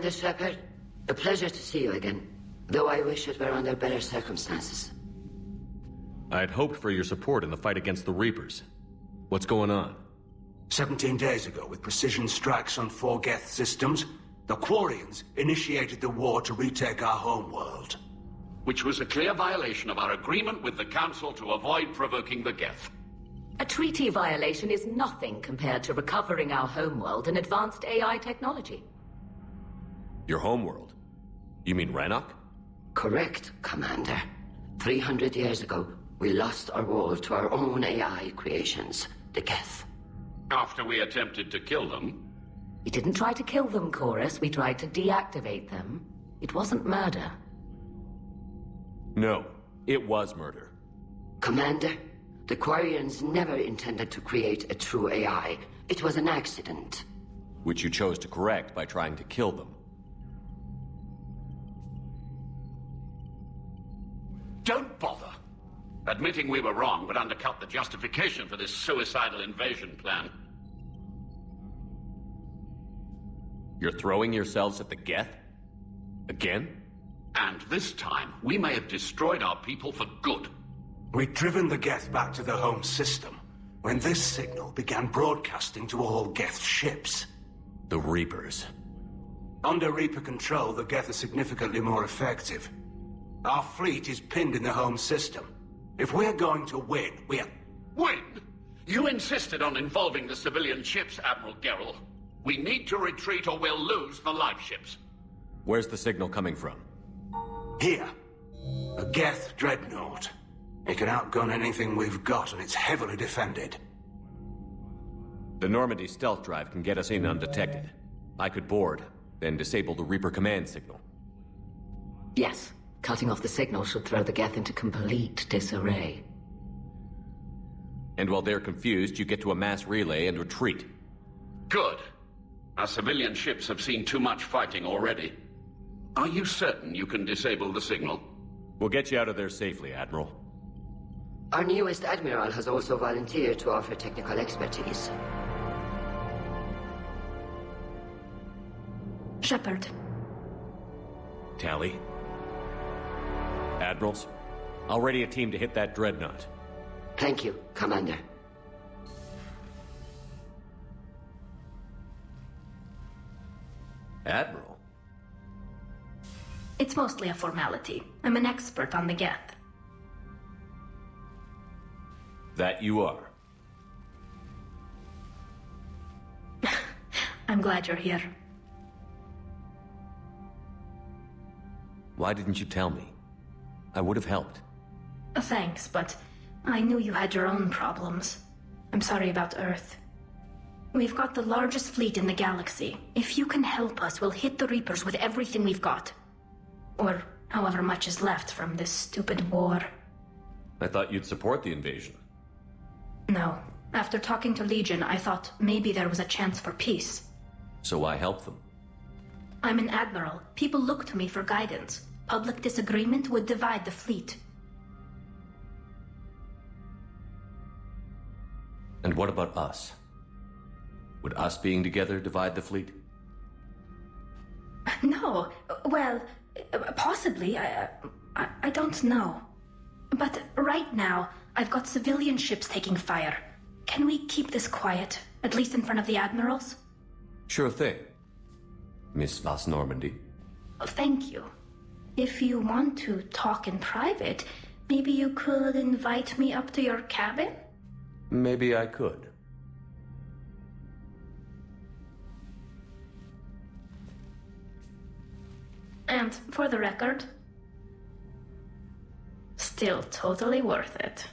Commander Shepard. A pleasure to see you again, though I wish it were under better circumstances. I had hoped for your support in the fight against the Reapers. What's going on? 17 days ago, with precision strikes on 4 Geth systems, the Quarians initiated the war to retake our homeworld. Which was a clear violation of our agreement with the Council to avoid provoking the Geth. A treaty violation is nothing compared to recovering our homeworld and advanced AI technology. Your homeworld? You mean Rannoch? Correct, Commander. 300 years ago, we lost our world to our own AI creations, the Geth. After we attempted to kill them? We didn't try to kill them, Chorus. We tried to deactivate them. It wasn't murder. No, it was murder. Commander, the Quarians never intended to create a true AI. It was an accident. Which you chose to correct by trying to kill them. Don't bother. Admitting we were wrong would undercut the justification for this suicidal invasion plan. You're throwing yourselves at the Geth? Again? And this time, we may have destroyed our people for good. We'd driven the Geth back to the home system, when this signal began broadcasting to all Geth ships. The Reapers. Under Reaper control, the Geth are significantly more effective. Our fleet is pinned in the home system. If we're going to win, Win? You insisted on involving the civilian ships, Admiral Gerrel. We need to retreat or we'll lose the live ships. Where's the signal coming from? Here. A Geth dreadnought. It can outgun anything we've got, and it's heavily defended. The Normandy stealth drive can get us in undetected. I could board, then disable the Reaper command signal. Yes. Cutting off the signal should throw the Geth into complete disarray. And while they're confused, you get to a mass relay and retreat. Good. Our civilian ships have seen too much fighting already. Are you certain you can disable the signal? We'll get you out of there safely, Admiral. Our newest Admiral has also volunteered to offer technical expertise. Shepard. Tali? Admirals, I'll ready a team to hit that dreadnought. Thank you, Commander. Admiral? It's mostly a formality. I'm an expert on the Geth. That you are. I'm glad you're here. Why didn't you tell me? I would have helped. Thanks, but I knew you had your own problems. I'm sorry about Earth. We've got the largest fleet in the galaxy. If you can help us, we'll hit the Reapers with everything we've got. Or however much is left from this stupid war. I thought you'd support the invasion. No. After talking to Legion, I thought maybe there was a chance for peace. So why help them? I'm an admiral. People look to me for guidance. Public disagreement would divide the fleet. And what about us? Would us being together divide the fleet? No. Well, possibly. I don't know. But right now, I've got civilian ships taking fire. Can we keep this quiet, at least in front of the admirals? Sure thing, Miss Vas Normandy. Thank you. If you want to talk in private, maybe you could invite me up to your cabin? Maybe I could. And for the record, still totally worth it.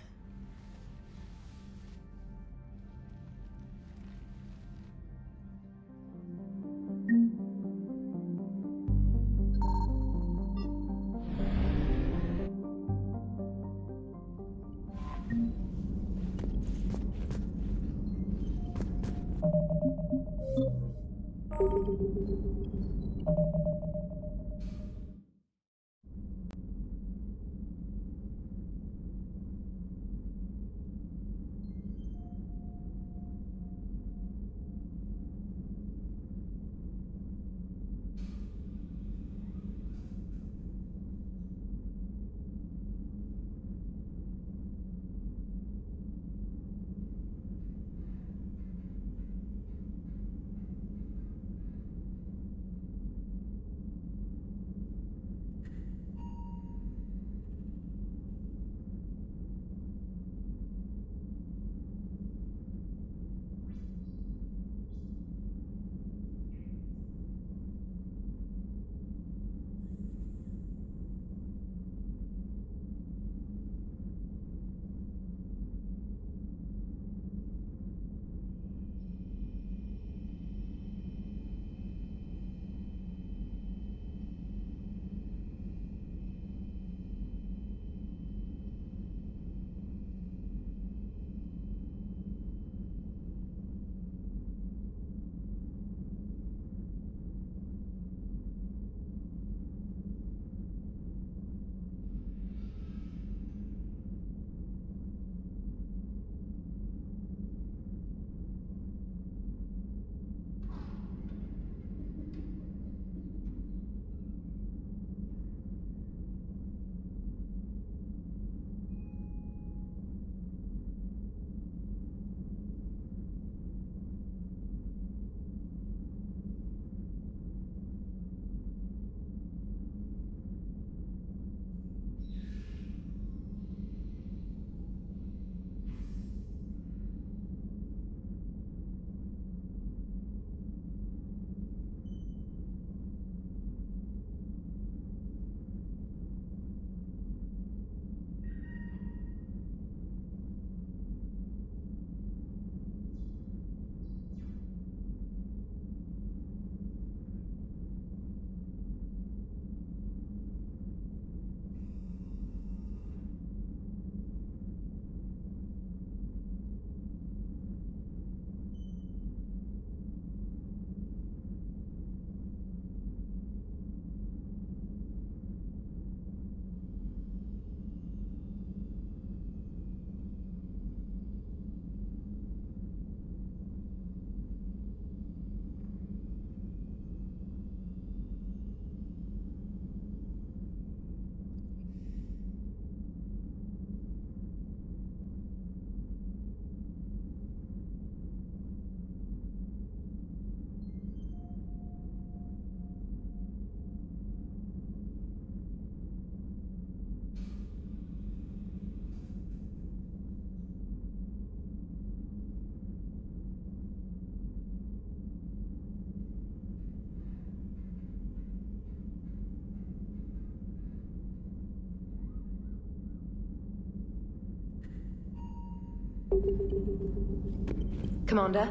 Commander?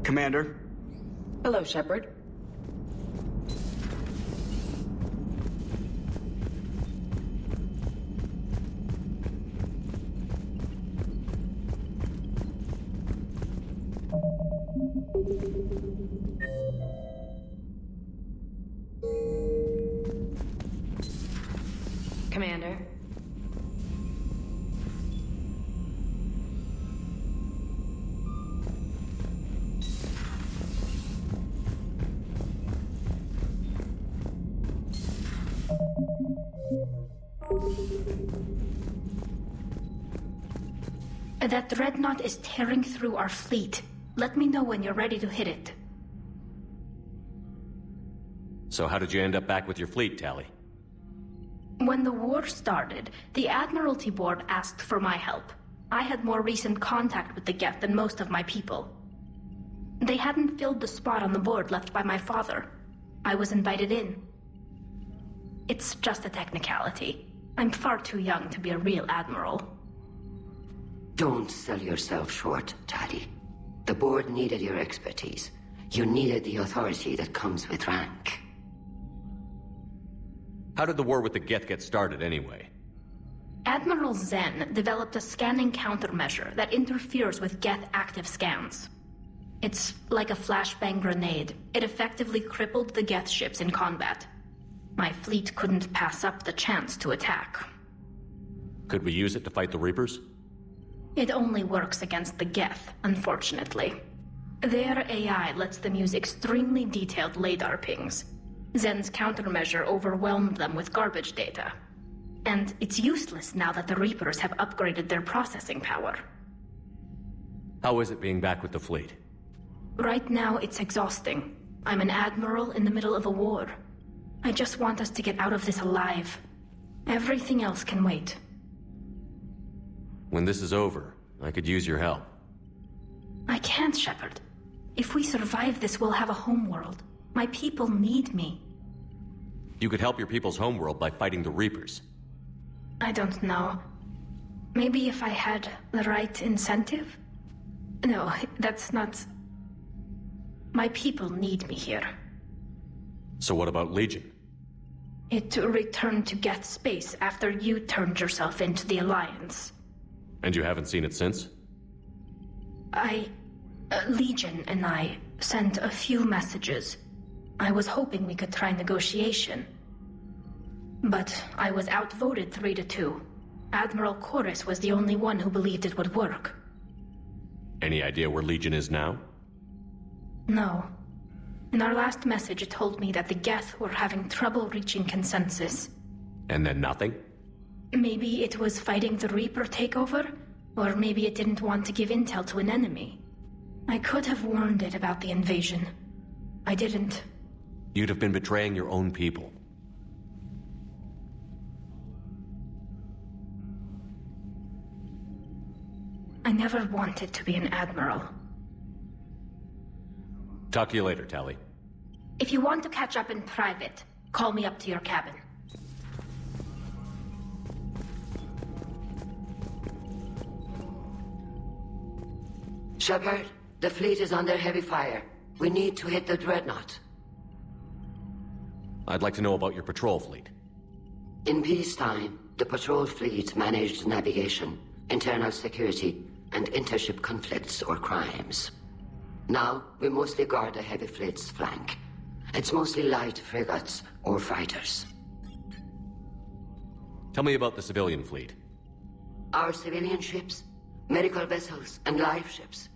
Commander? Hello, Shepard. Commander? That dreadnought is tearing through our fleet. Let me know when you're ready to hit it. So how did you end up back with your fleet, Tali? When the war started, the Admiralty Board asked for my help. I had more recent contact with the Geth than most of my people. They hadn't filled the spot on the board left by my father. I was invited in. It's just a technicality. I'm far too young to be a real admiral. Don't sell yourself short, Tali. The board needed your expertise. You needed the authority that comes with rank. How did the war with the Geth get started, anyway? Admiral Zen developed a scanning countermeasure that interferes with Geth active scans. It's like a flashbang grenade. It effectively crippled the Geth ships in combat. My fleet couldn't pass up the chance to attack. Could we use it to fight the Reapers? It only works against the Geth, unfortunately. Their AI lets them use extremely detailed LADAR pings. Zen's countermeasure overwhelmed them with garbage data. And it's useless now that the Reapers have upgraded their processing power. How is it being back with the fleet? Right now, it's exhausting. I'm an admiral in the middle of a war. I just want us to get out of this alive. Everything else can wait. When this is over, I could use your help. I can't, Shepard. If we survive this, we'll have a homeworld. My people need me. You could help your people's homeworld by fighting the Reapers. I don't know. Maybe if I had the right incentive? No, that's not... My people need me here. So what about Legion? It returned to Geth space after you turned yourself into the Alliance. And you haven't seen it since? Legion and I sent a few messages. I was hoping we could try negotiation. But I was outvoted 3-2. Admiral Chorus was the only one who believed it would work. Any idea where Legion is now? No. In our last message, it told me that the Geth were having trouble reaching consensus. And then nothing? Maybe it was fighting the Reaper takeover, or maybe it didn't want to give intel to an enemy. I could have warned it about the invasion. I didn't. You'd have been betraying your own people. I never wanted to be an admiral. Talk to you later, Tali. If you want to catch up in private, call me up to your cabin. Shepard, the fleet is under heavy fire. We need to hit the dreadnought. I'd like to know about your patrol fleet. In peacetime, the patrol fleet managed navigation, internal security, and intership conflicts or crimes. Now, we mostly guard the heavy fleet's flank. It's mostly light frigates or fighters. Tell me about the civilian fleet. Our civilian ships, medical vessels, and life ships.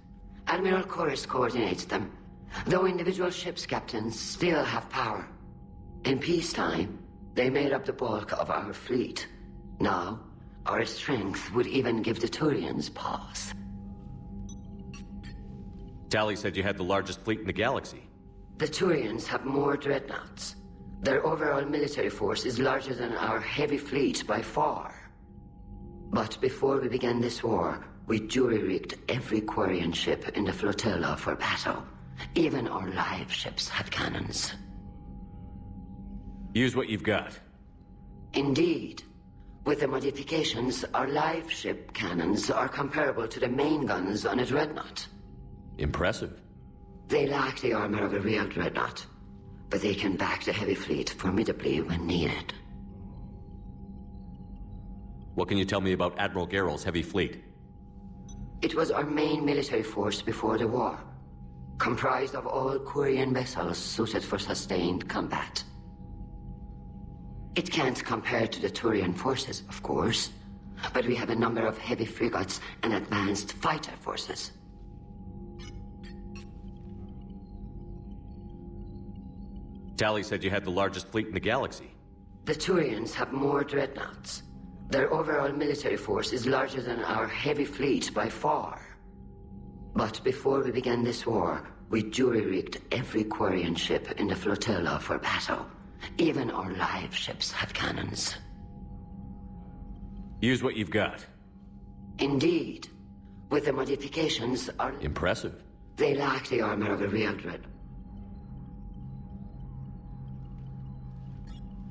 Admiral Chorus coordinates them, though individual ships' captains still have power. In peacetime, they made up the bulk of our fleet. Now, our strength would even give the Turians pause. Tali said you had the largest fleet in the galaxy. The Turians have more dreadnoughts. Their overall military force is larger than our heavy fleet by far. But before we began this war, we jury-rigged every Quarian ship in the flotilla for battle. Even our live ships have cannons. Use what you've got. Indeed. With the modifications, our live ship cannons are comparable to the main guns on a dreadnought. Impressive. They lack the armor of a real dreadnought, but they can back the heavy fleet formidably when needed. What can you tell me about Admiral Geralt's heavy fleet? It was our main military force before the war, comprised of all Quarian vessels suited for sustained combat. It can't compare to the Turian forces, of course, but we have a number of heavy frigates and advanced fighter forces. Tali said you had the largest fleet in the galaxy. The Turians have more dreadnoughts. Their overall military force is larger than our heavy fleet by far. But before we began this war, we jury-rigged every Quarian ship in the flotilla for battle. Even our live ships have cannons. Use what you've got. Indeed. With the modifications, our... Impressive. They lack the armor of a real dread.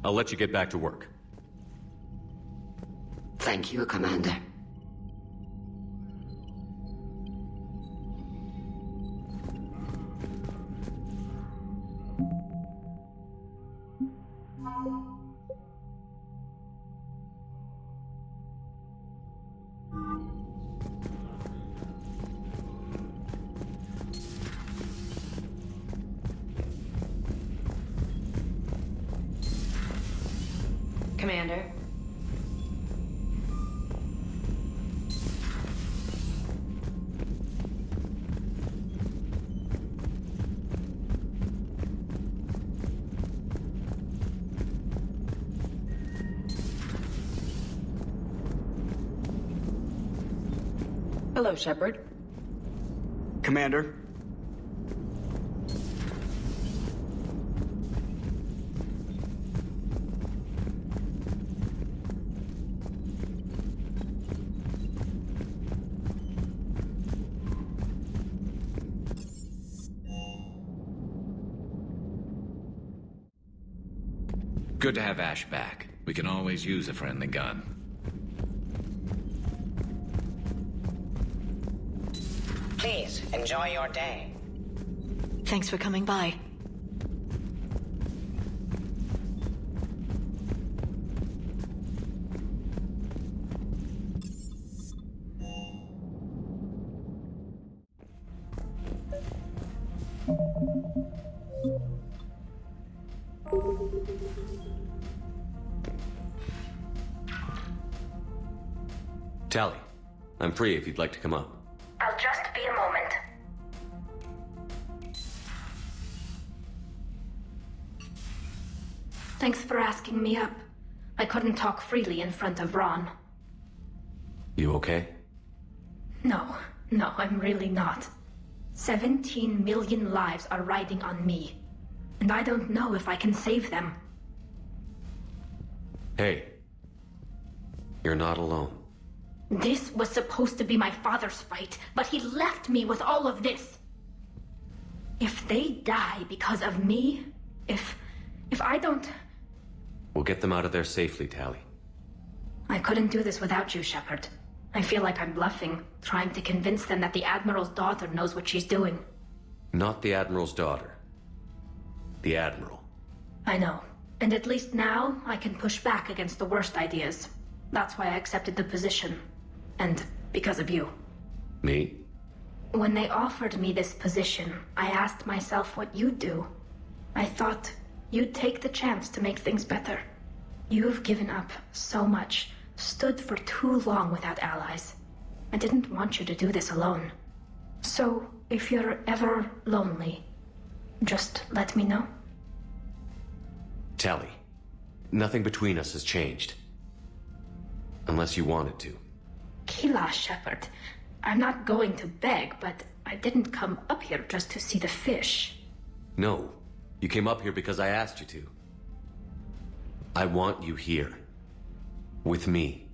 I'll let you get back to work. Thank you, Commander. Commander. Hello, Shepard. Commander. Good to have Ash back. We can always use a friendly gun. Please, enjoy your day. Thanks for coming by. Tali, I'm free if you'd like to come up. I'll just be a moment. Thanks for asking me up. I couldn't talk freely in front of Ron. You okay? No, I'm really not. 17 million lives are riding on me. And I don't know if I can save them. Hey. You're not alone. This was supposed to be my father's fight, but he left me with all of this. If they die because of me, if I don't... We'll get them out of there safely, Tali. I couldn't do this without you, Shepard. I feel like I'm bluffing, trying to convince them that the Admiral's daughter knows what she's doing. Not the Admiral's daughter. The Admiral. I know. And at least now, I can push back against the worst ideas. That's why I accepted the position. And because of you. Me? When they offered me this position, I asked myself what you'd do. I thought you'd take the chance to make things better. You've given up so much, stood for too long without allies. I didn't want you to do this alone. So, if you're ever lonely, just let me know. Tali, nothing between us has changed. Unless you wanted to. Kila, Shepard. I'm not going to beg, but I didn't come up here just to see the fish. No, you came up here because I asked you to. I want you here. With me.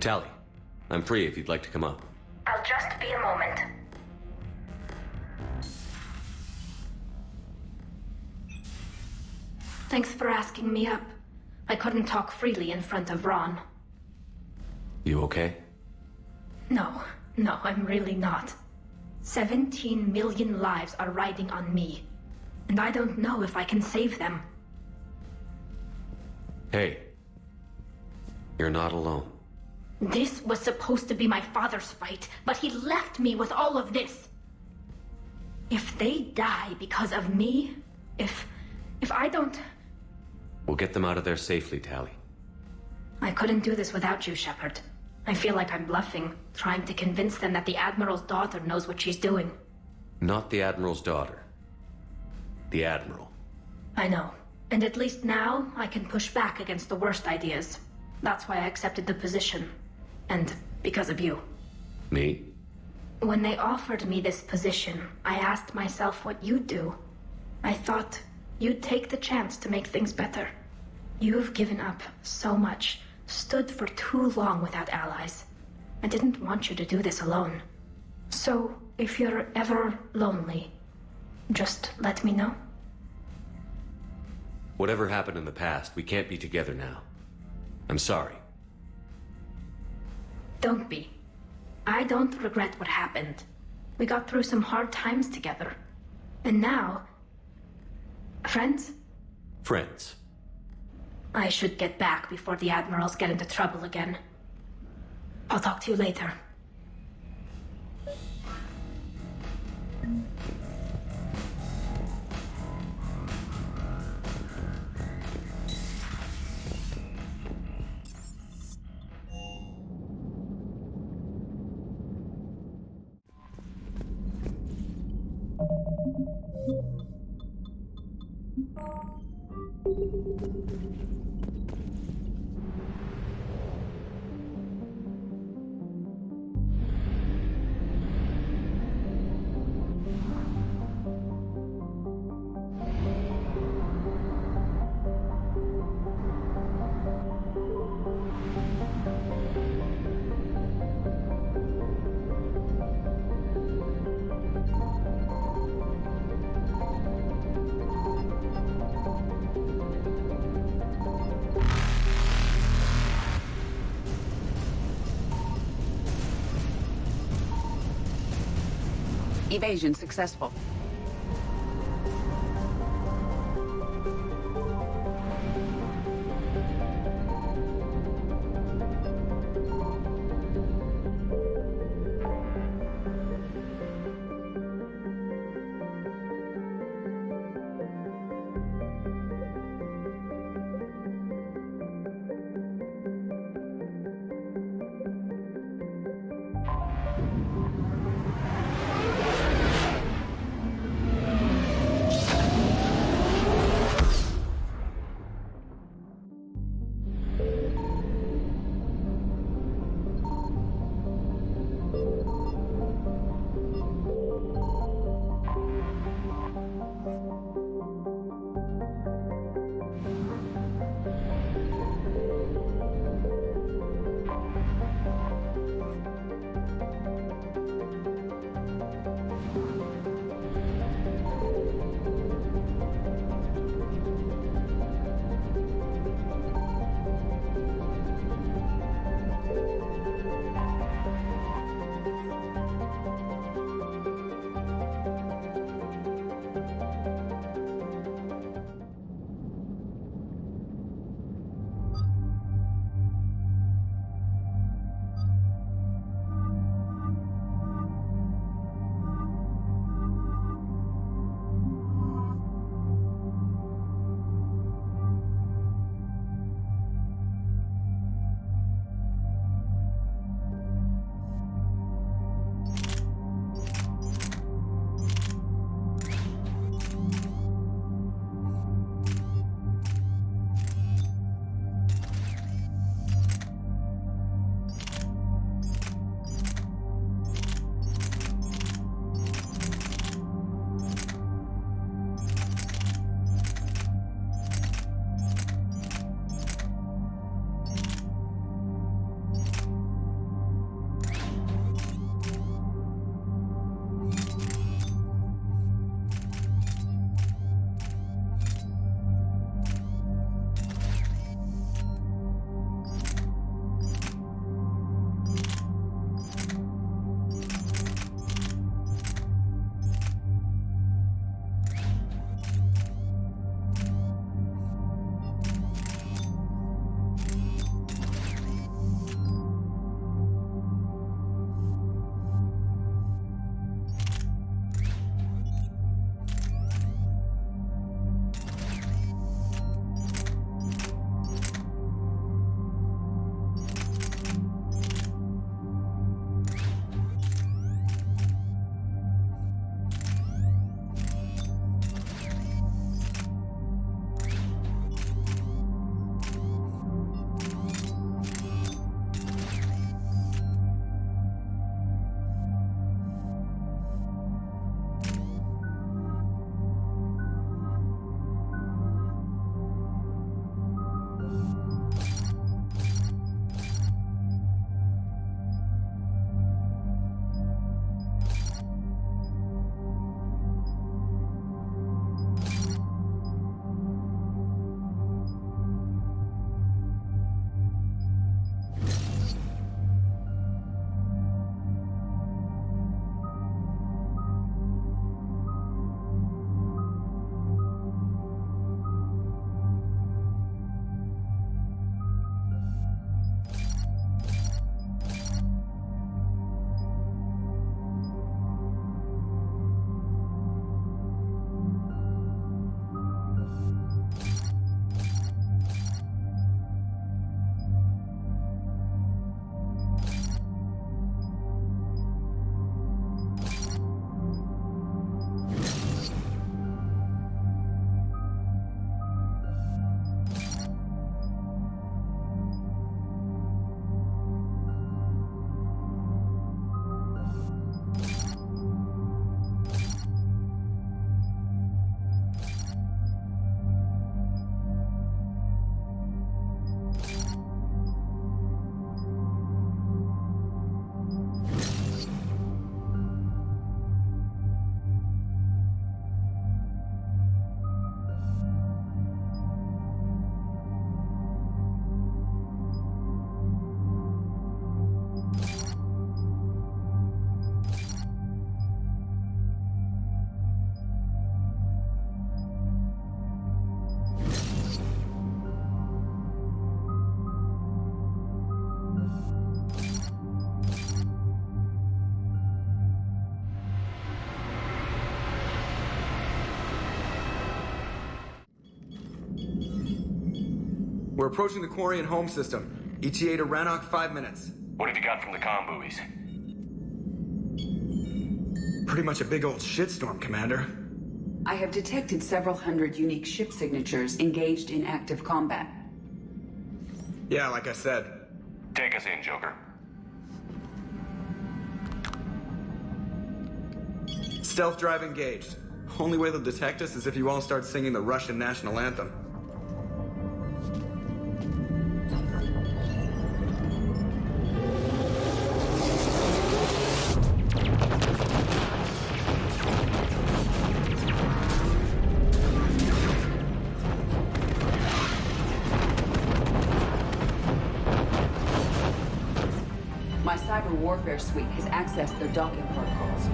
Tali, I'm free if you'd like to come up. I'll just be a moment. Thanks for asking me up. I couldn't talk freely in front of Ron. You okay? No, I'm really not. 17 million lives are riding on me, and I don't know if I can save them. Hey, you're not alone. This was supposed to be my father's fight, but he left me with all of this. If they die because of me, if I don't... We'll get them out of there safely, Tali. I couldn't do this without you, Shepard. I feel like I'm bluffing, trying to convince them that the Admiral's daughter knows what she's doing. Not the Admiral's daughter. The Admiral. I know. And at least now, I can push back against the worst ideas. That's why I accepted the position. And because of you. Me? When they offered me this position, I asked myself what you'd do. I thought you'd take the chance to make things better. You've given up so much, stood for too long without allies. I didn't want you to do this alone. So, if you're ever lonely, just let me know. Whatever happened in the past, we can't be together now. I'm sorry. Don't be. I don't regret what happened. We got through some hard times together. And now... Friends? Friends. I should get back before the Admirals get into trouble again. I'll talk to you later. Evasion successful. We're approaching the Quarian home system. ETA to Rannoch, 5 minutes. What have you got from the comm buoys? Pretty much a big old shitstorm, Commander. I have detected several hundred unique ship signatures engaged in active combat. Yeah, like I said. Take us in, Joker. Stealth drive engaged. Only way they'll detect us is if you all start singing the Russian national anthem. My cyber warfare suite has accessed their docking protocols.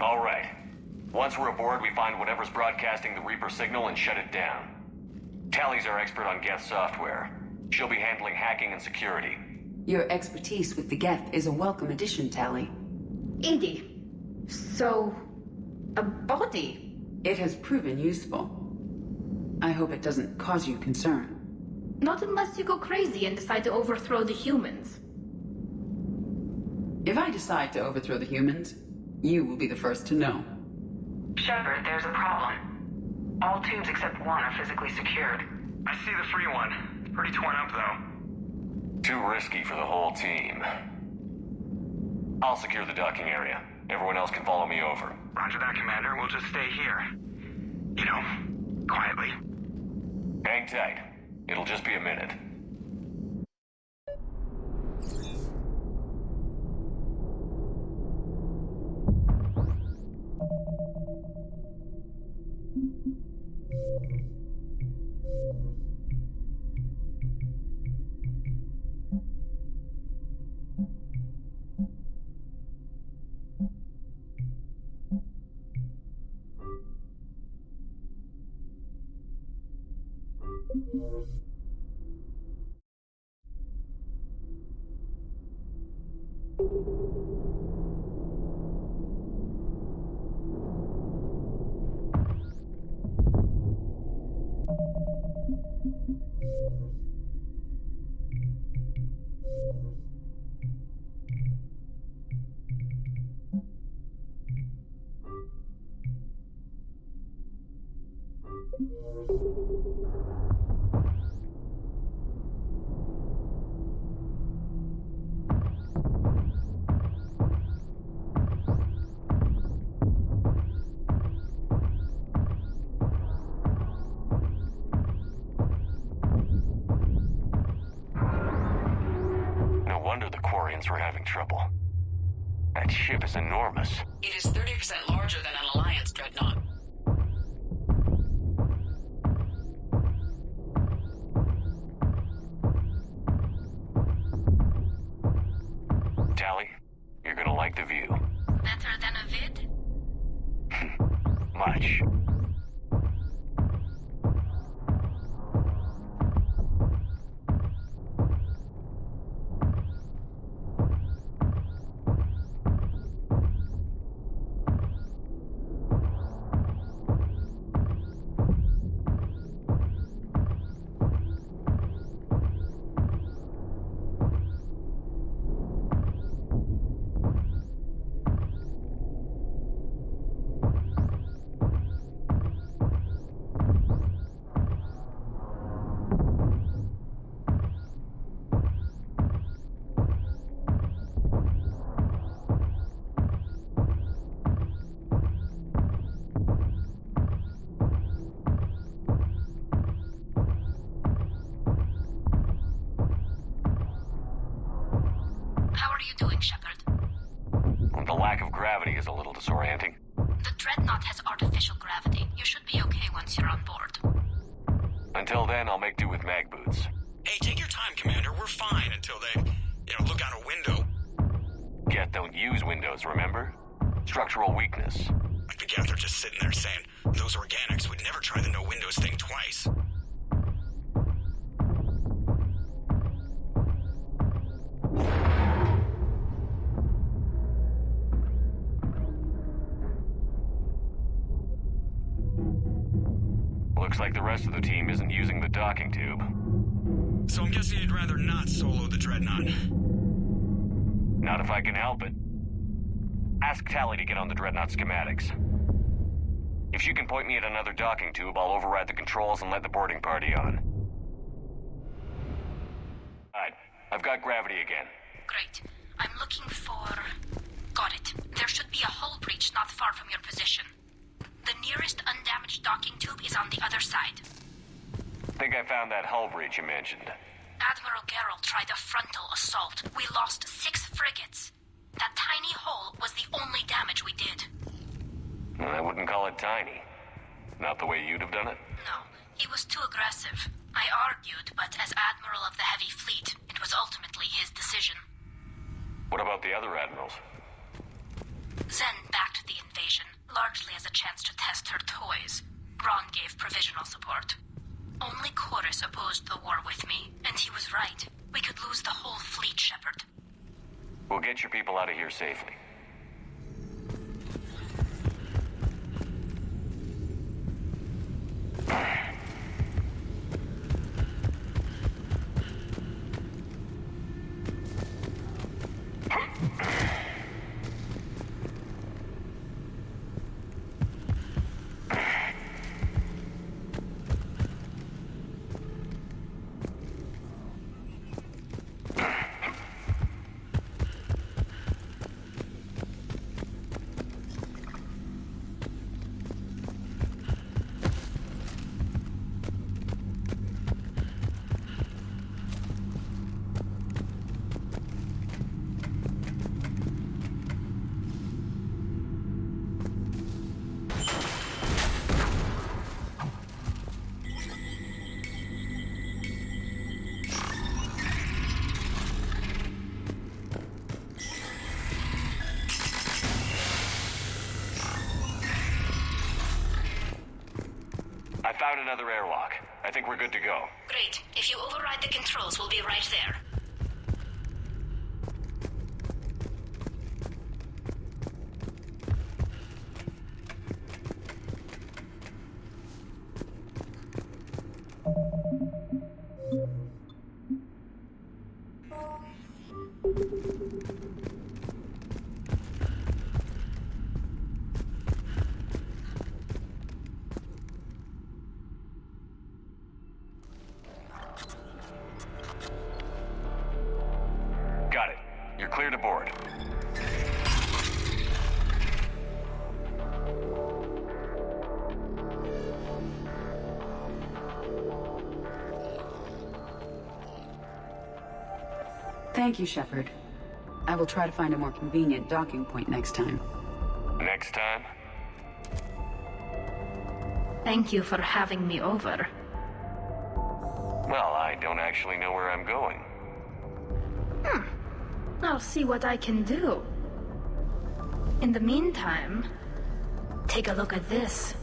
All right. Once we're aboard, we find whatever's broadcasting the Reaper signal and shut it down. Tali's our expert on Geth software. She'll be handling hacking and security. Your expertise with the Geth is a welcome addition, Tali. Edie, so... a body? It has proven useful. I hope it doesn't cause you concern. Not unless you go crazy and decide to overthrow the humans. If I decide to overthrow the humans, you will be the first to know. Shepard, there's a problem. All tubes except one are physically secured. I see the free one. It's pretty torn up, though. Too risky for the whole team. I'll secure the docking area. Everyone else can follow me over. Roger that, Commander. We'll just stay here. You know, quietly. Hang tight. It'll just be a minute. No wonder the Quarians were having trouble. That ship is enormous. It is 30% larger than an Alliance dreadnought. Tali, you're gonna like the view. Better than a vid? Much. How are you doing, Shepard? The lack of gravity is a little disorienting. The dreadnought has artificial gravity. You should be okay once you're on board. Until then, I'll make do with mag boots. Hey, take your time, Commander. We're fine until they, look out a window. Geth don't use windows, remember? Structural weakness. Like the Geth are just sitting there saying, those organics would never try the no windows thing twice. Looks like the rest of the team isn't using the docking tube. So I'm guessing you'd rather not solo the Dreadnought. Not if I can help it. Ask Tali to get on the Dreadnought schematics. If she can point me at another docking tube, I'll override the controls and let the boarding party on. Alright, I've got gravity again. Great. I'm looking for... Got it. There should be a hull breach not far from your position. The nearest undamaged docking tube is on the other side. Think I found that hull breach you mentioned. Admiral Geralt tried a frontal assault. We lost 6 frigates. That tiny hole was the only damage we did. I wouldn't call it tiny. Not the way you'd have done it? No, he was too aggressive. I argued, but as Admiral of the Heavy Fleet, it was ultimately his decision. What about the other admirals? Zen backed the invasion, largely as a chance to test her toys. Ron gave provisional support. Only Chorus opposed the war with me, and he was right. We could lose the whole fleet, Shepard. We'll get your people out of here safely. Found another airlock. I think we're good to go. Great. If you override the controls, we'll be right there. Got it. You're clear to board. Thank you, Shepard. I will try to find a more convenient docking point next time. Next time? Thank you for having me over. Well, I don't actually know where I'm going. I'll see what I can do. In the meantime, take a look at this.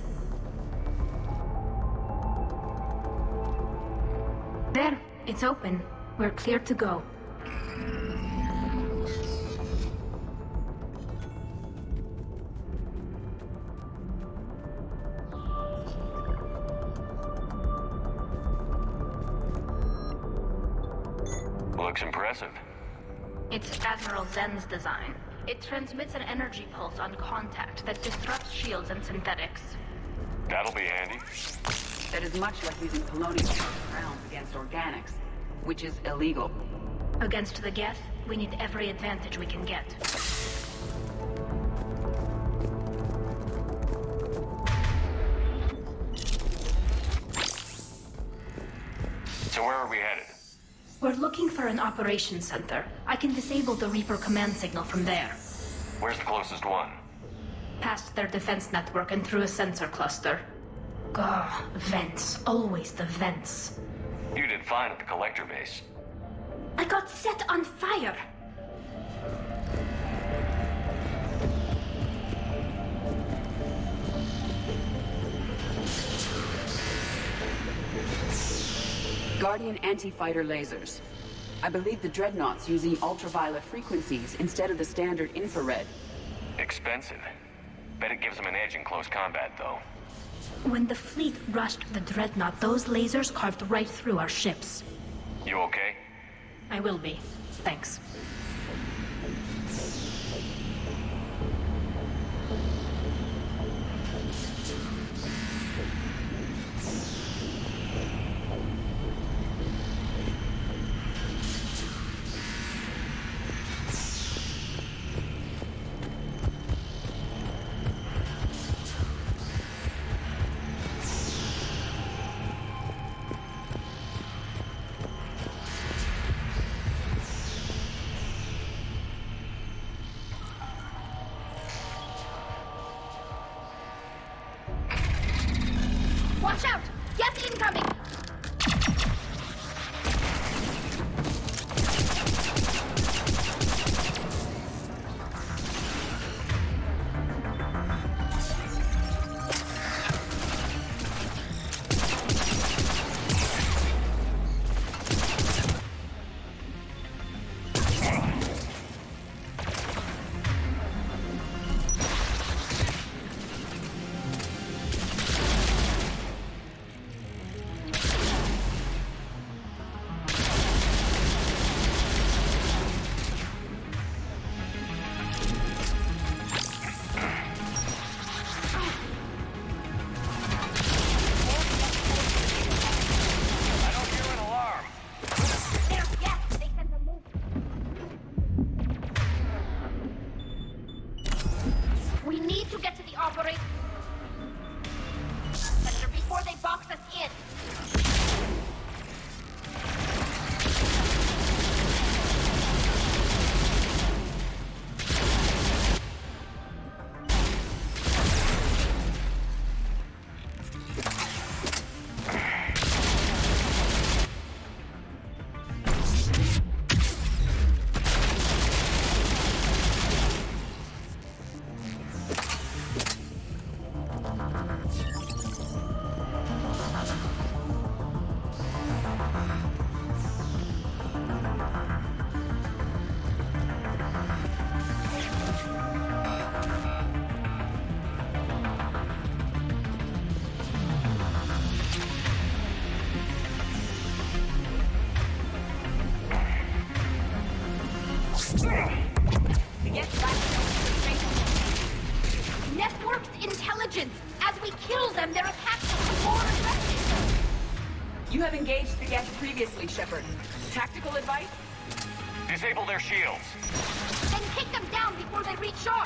There, it's open. We're clear to go. Looks impressive. It's Admiral Zen's design. It transmits an energy pulse on contact that disrupts shields and synthetics. That'll be handy. That is much like using polonium rounds against organics, which is illegal. Against the Geth, we need every advantage we can get. So where are we headed? We're looking for an operations center. I can disable the Reaper command signal from there. Where's the closest one? Past their defense network and through a sensor cluster. Gah, vents. Always the vents. You did fine at the collector base. I got set on fire! Guardian anti-fighter lasers. I believe the Dreadnought's using ultraviolet frequencies instead of the standard infrared. Expensive. Bet it gives them an edge in close combat, though. When the fleet rushed the Dreadnought, those lasers carved right through our ships. You okay? I will be. Thanks. Watch out! Get incoming! We need to get to the operator before they box us in. Networked intelligence! As we kill them, their attacks are more aggressive! You have engaged the Geth previously, Shepard. Tactical advice? Disable their shields. Then take them down before they reach shore!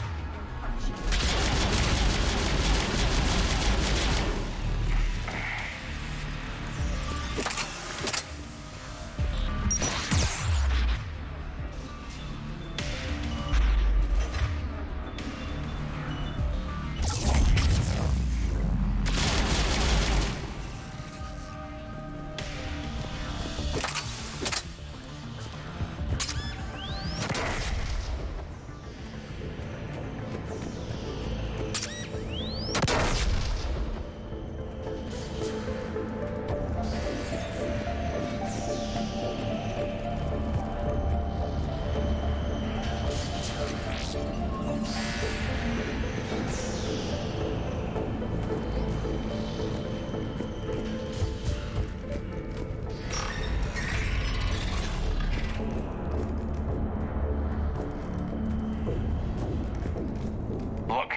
Look,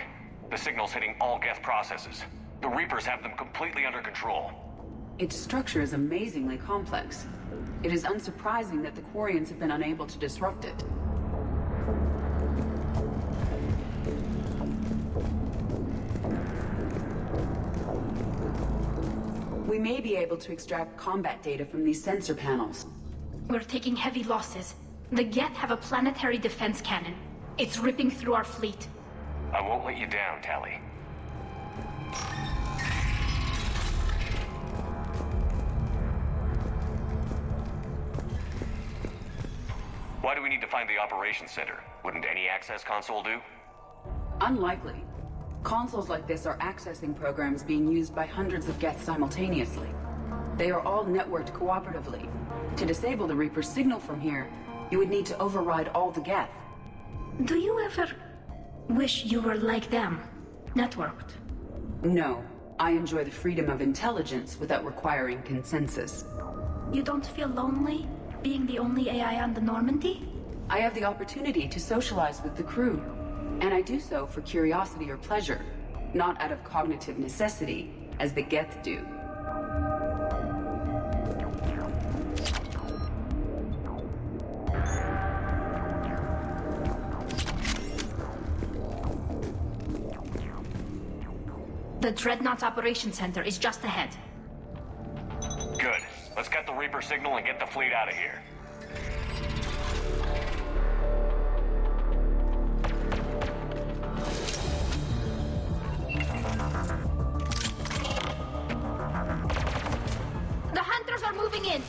the signal's hitting all Geth processes. The Reapers have them completely under control. Its structure is amazingly complex. It is unsurprising that the Quarians have been unable to disrupt it. We may be able to extract combat data from these sensor panels. We're taking heavy losses. The Geth have a planetary defense cannon. It's ripping through our fleet. I won't let you down, Tali. Why do we need to find the operations center? Wouldn't any access console do? Unlikely. Consoles like this are accessing programs being used by hundreds of Geth simultaneously. They are all networked cooperatively. To disable the Reaper's signal from here, you would need to override all the Geth. Do you ever wish you were like them? Networked? No. I enjoy the freedom of intelligence without requiring consensus. You don't feel lonely, being the only AI on the Normandy? I have the opportunity to socialize with the crew, and I do so for curiosity or pleasure, not out of cognitive necessity, as the Geth do. The Dreadnought's Operations Center is just ahead. Good. Let's get the Reaper signal and get the fleet out of here. The hunters are moving in.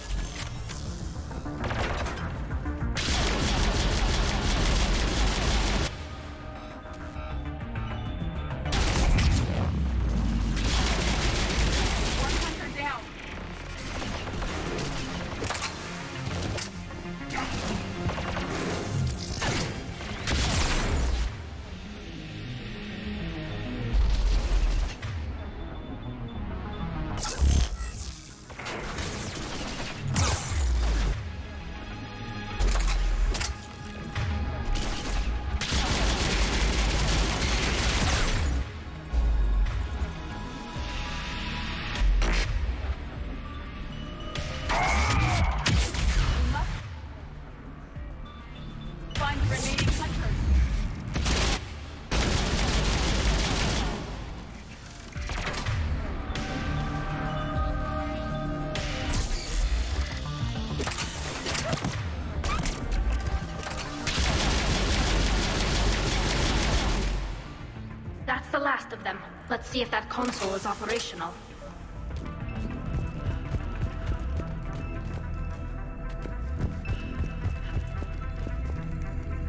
That's the last of them. Let's see if that console is operational.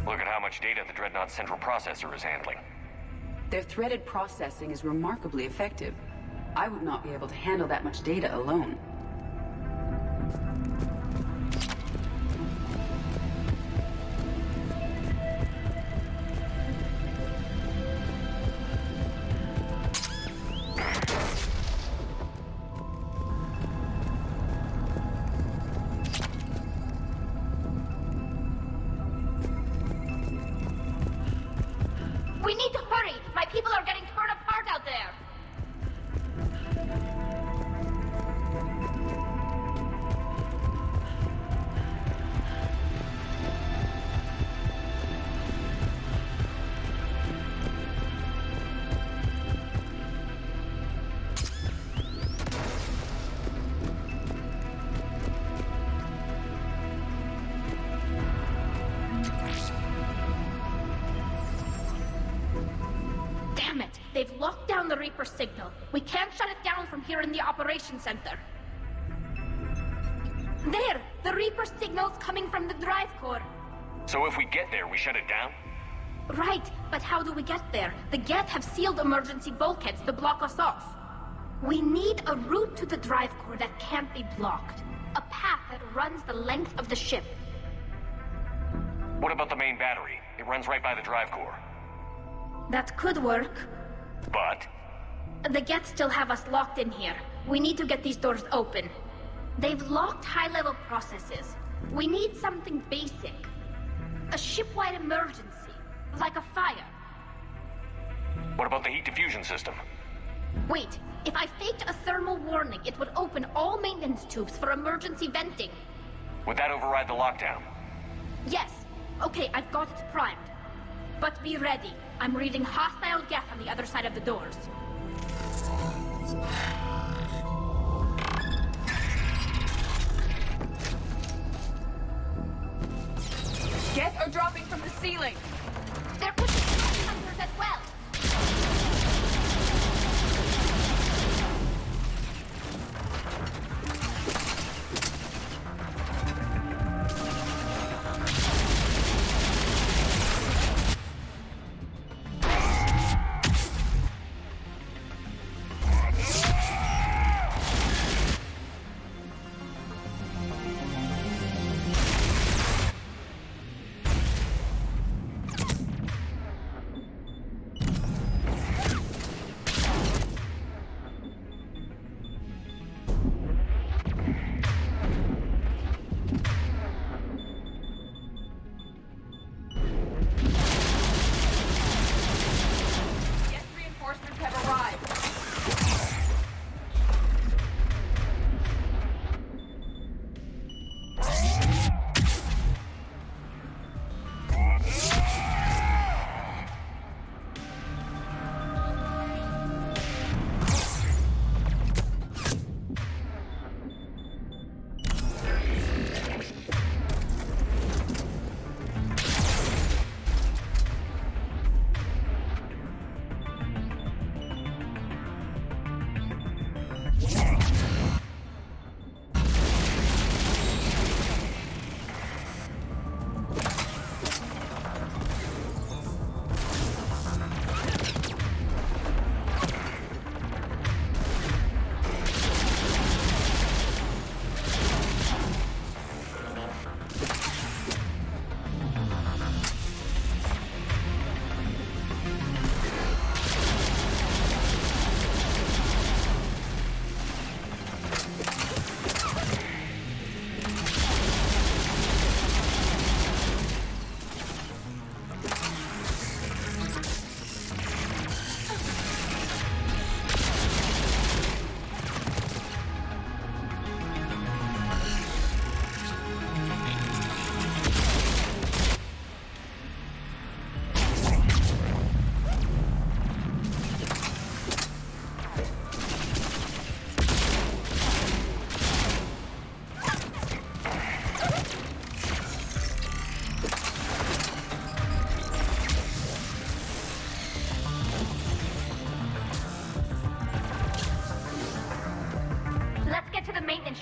Look at how much data the Dreadnought's central processor is handling. Their threaded processing is remarkably effective. I would not be able to handle that much data alone. We need to hurry! My people are getting torn apart out there! Damn it! They've locked down the Reaper signal. We can't shut it down from here in the operations center. There! The Reaper signal's coming from the drive core. So if we get there, we shut it down? Right, but how do we get there? The Geth have sealed emergency bulkheads to block us off. We need a route to the drive core that can't be blocked. A path that runs the length of the ship. What about the main battery? It runs right by the drive core. That could work. But? The Geth still have us locked in here. We need to get these doors open. They've locked high-level processes. We need something basic. A ship-wide emergency, like a fire. What about the heat diffusion system? Wait, if I faked a thermal warning, it would open all maintenance tubes for emergency venting. Would that override the lockdown? Yes. Okay, I've got it primed. But be ready. I'm reading hostile Geth on the other side of the doors. Geth are dropping from the ceiling! They're pushing hunters as well!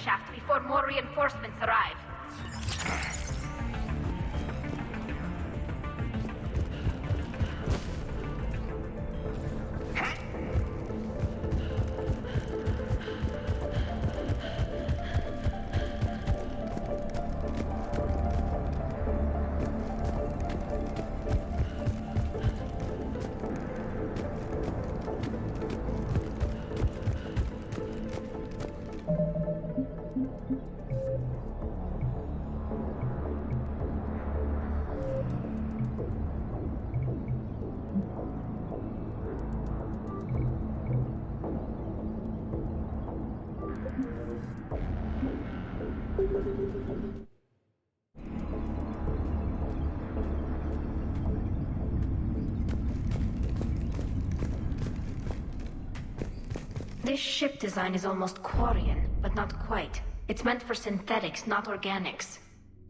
shaft before more reinforcements arrive. This ship design is almost Quarian, but not quite. It's meant for synthetics, not organics.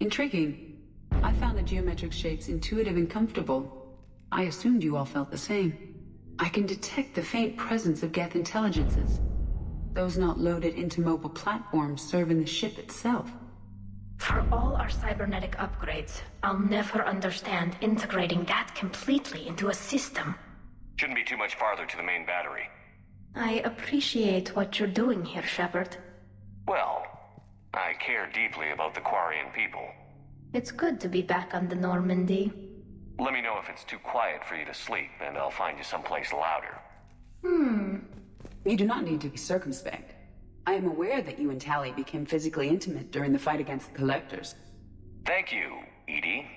Intriguing. I found the geometric shapes intuitive and comfortable. I assumed you all felt the same. I can detect the faint presence of Geth intelligences. Those not loaded into mobile platforms serve in the ship itself. For all our cybernetic upgrades, I'll never understand integrating that completely into a system. Shouldn't be too much farther to the main battery. I appreciate what you're doing here, Shepard. Well, I care deeply about the Quarian people. It's good to be back on the Normandy. Let me know if it's too quiet for you to sleep, and I'll find you someplace louder. You do not need to be circumspect. I am aware that you and Tali became physically intimate during the fight against the Collectors. Thank you, Edie.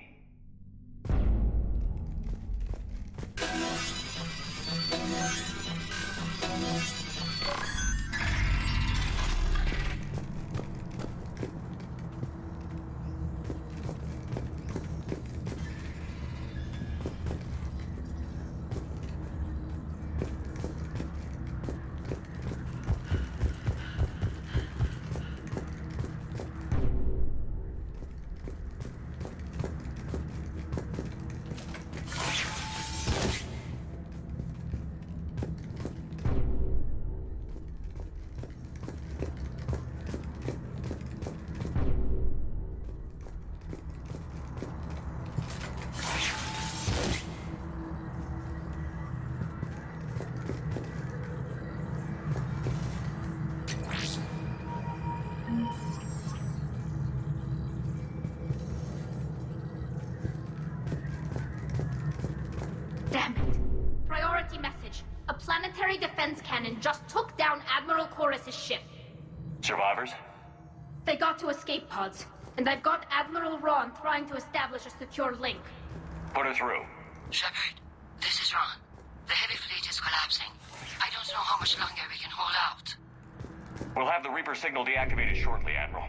Damn it. Priority message. A planetary defense cannon just took down Admiral Chorus's ship. Survivors? They got to escape pods, and I've got Admiral Ron trying to establish a secure link. Put her through. Shepard, this is Ron. The heavy fleet is collapsing. I don't know how much longer we can hold out. We'll have the Reaper signal deactivated shortly, Admiral.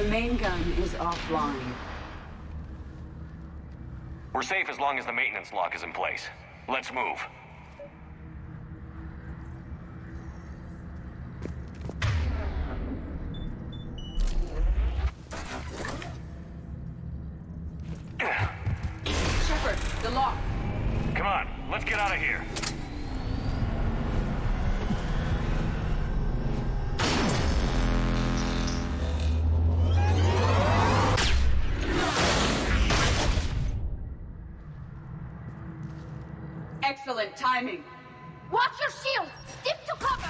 The main gun is offline. We're safe as long as the maintenance lock is in place. Let's move. Shepard, the lock. Come on, let's get out of here. Excellent timing. Watch your shield! Stick to cover!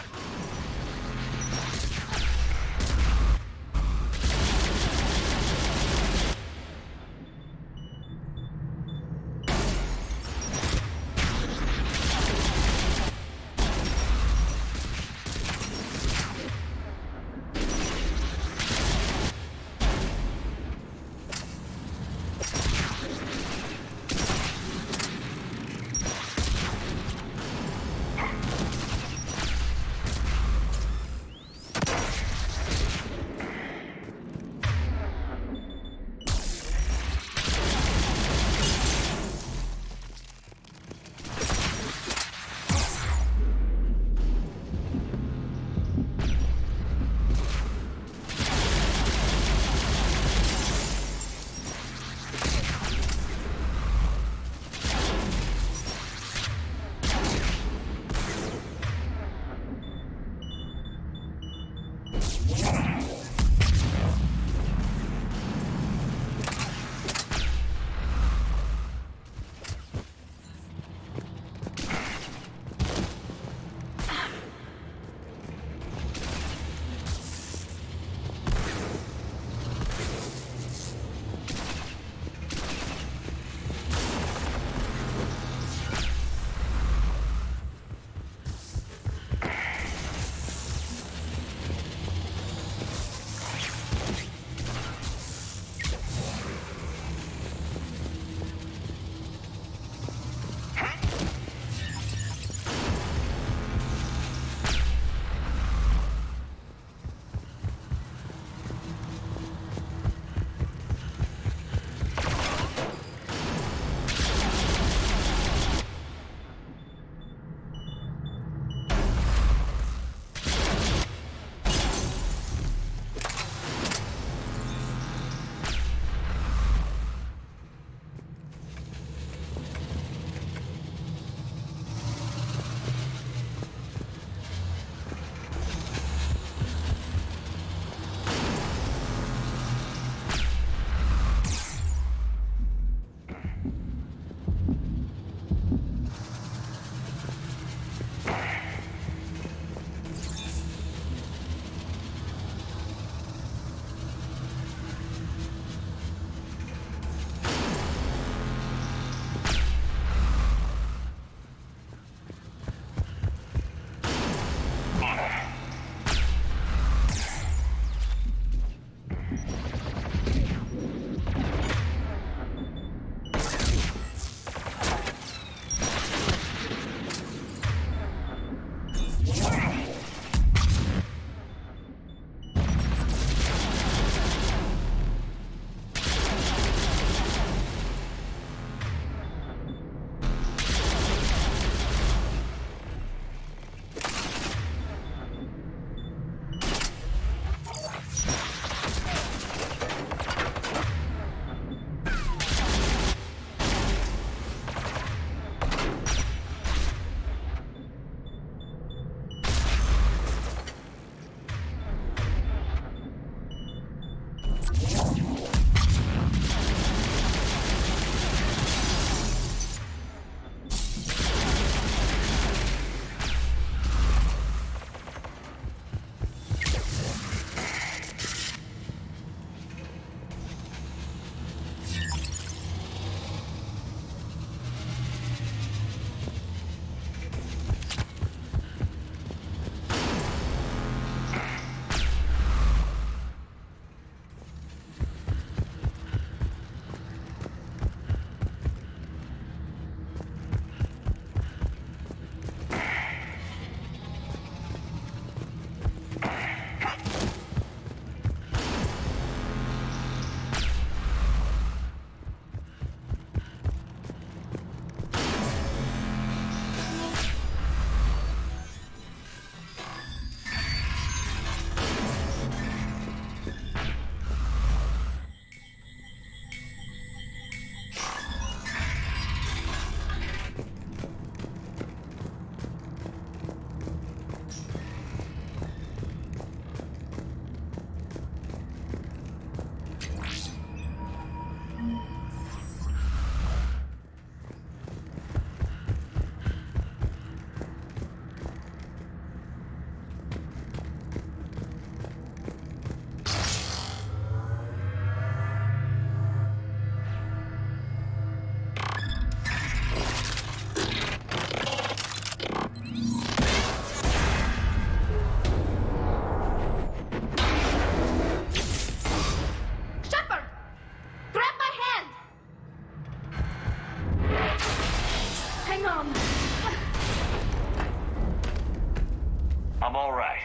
I'm all right.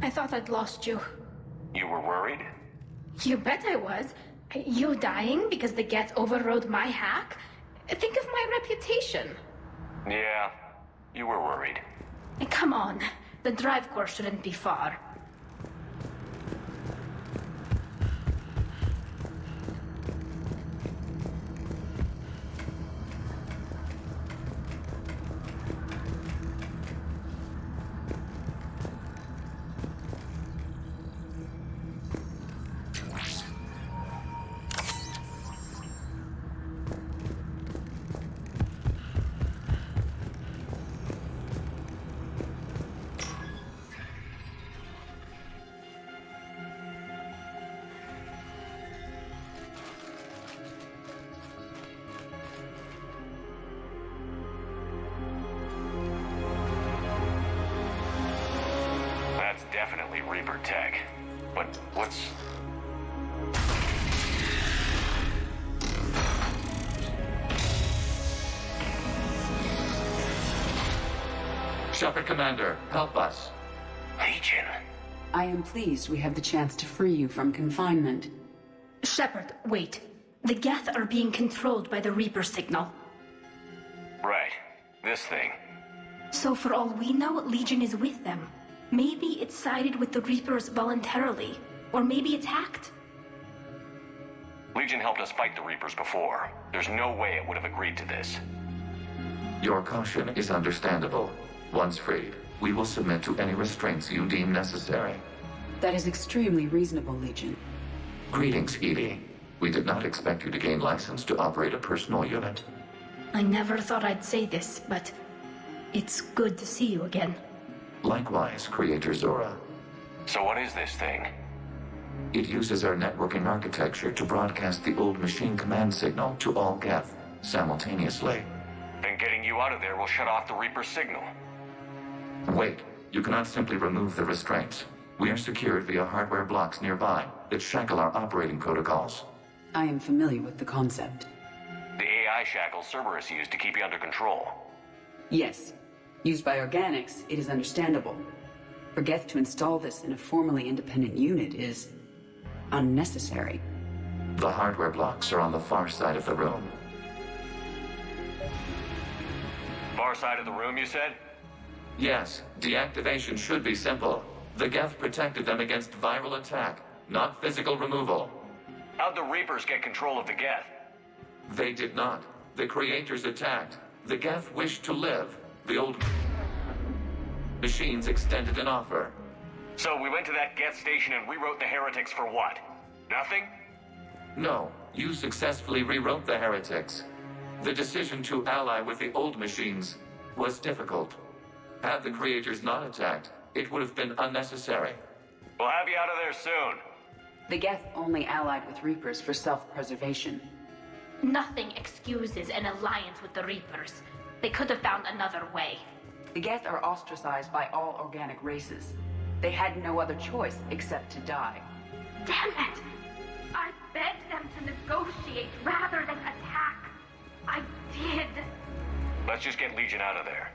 I thought I'd lost you. You were worried? You bet I was. You dying because the Geth overrode my hack? Think of my reputation. Yeah, you were worried. Come on. The drive core shouldn't be far. Definitely Reaper tech. But what's... Shepard Commander, help us. Legion. I am pleased we have the chance to free you from confinement. Shepard, wait. The Geth are being controlled by the Reaper signal. Right. This thing. So for all we know, Legion is with them. Maybe it sided with the Reapers voluntarily. Or maybe it's hacked. Legion helped us fight the Reapers before. There's no way it would have agreed to this. Your caution is understandable. Once freed, we will submit to any restraints you deem necessary. That is extremely reasonable, Legion. Greetings, Edie. We did not expect you to gain license to operate a personal unit. I never thought I'd say this, but it's good to see you again. Likewise, Creator Zora. So what is this thing? It uses our networking architecture to broadcast the old machine command signal to all Geth simultaneously. Then getting you out of there will shut off the Reaper signal. Wait, you cannot simply remove the restraints. We are secured via hardware blocks nearby that shackle our operating protocols. I am familiar with the concept. The AI shackles Cerberus used to keep you under control. Yes. Used by organics, it is understandable. For Geth to install this in a formally independent unit is unnecessary. The hardware blocks are on the far side of the room. Far side of the room, you said? Yes, deactivation should be simple. The Geth protected them against viral attack, not physical removal. How'd the Reapers get control of the Geth? They did not. The Creators attacked. The Geth wished to live. The old machines extended an offer. So we went to that Geth station and rewrote the heretics for what? Nothing? No, you successfully rewrote the heretics. The decision to ally with the old machines was difficult. Had the Creators not attacked, it would have been unnecessary. We'll have you out of there soon. The Geth only allied with Reapers for self-preservation. Nothing excuses an alliance with the Reapers. They could have found another way. The Geth are ostracized by all organic races. They had no other choice except to die. Damn it! I begged them to negotiate rather than attack. I did. Let's just get Legion out of there.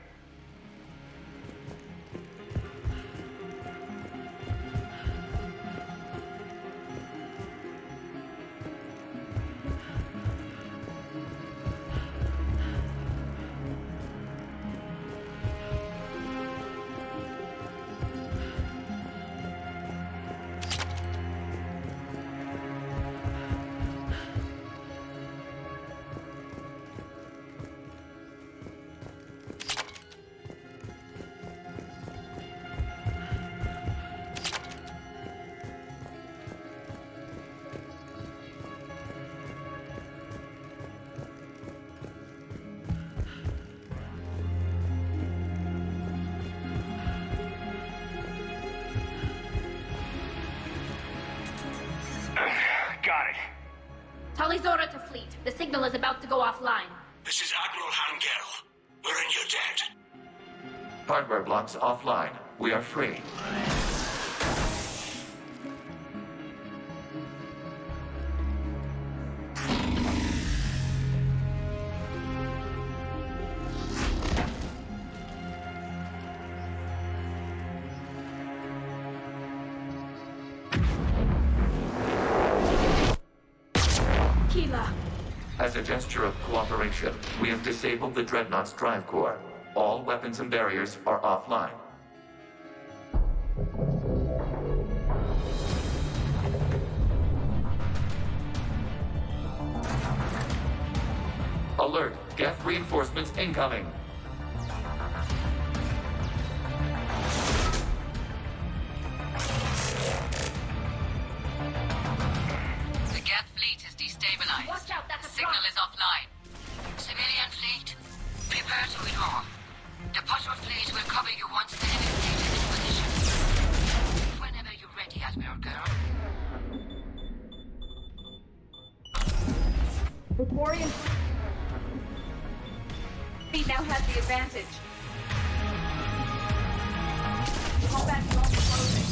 Got it. Tali Zora to fleet. The signal is about to go offline. This is Admiral Hangel. We're in your debt. Hardware blocks offline. We are free. Tila. As a gesture of cooperation, we have disabled the Dreadnought's drive core. All weapons and barriers are offline. Alert! Geth reinforcements incoming! The Geth fleet is destabilized. Watch out, that's a Signal drop. is offline. Civilian fleet, prepare to withdraw. The patrol fleet will cover you once the enemy fleet is in position. Whenever you're ready, Admiral Girl. The Quarian fleet now has the advantage. Combat drone closing.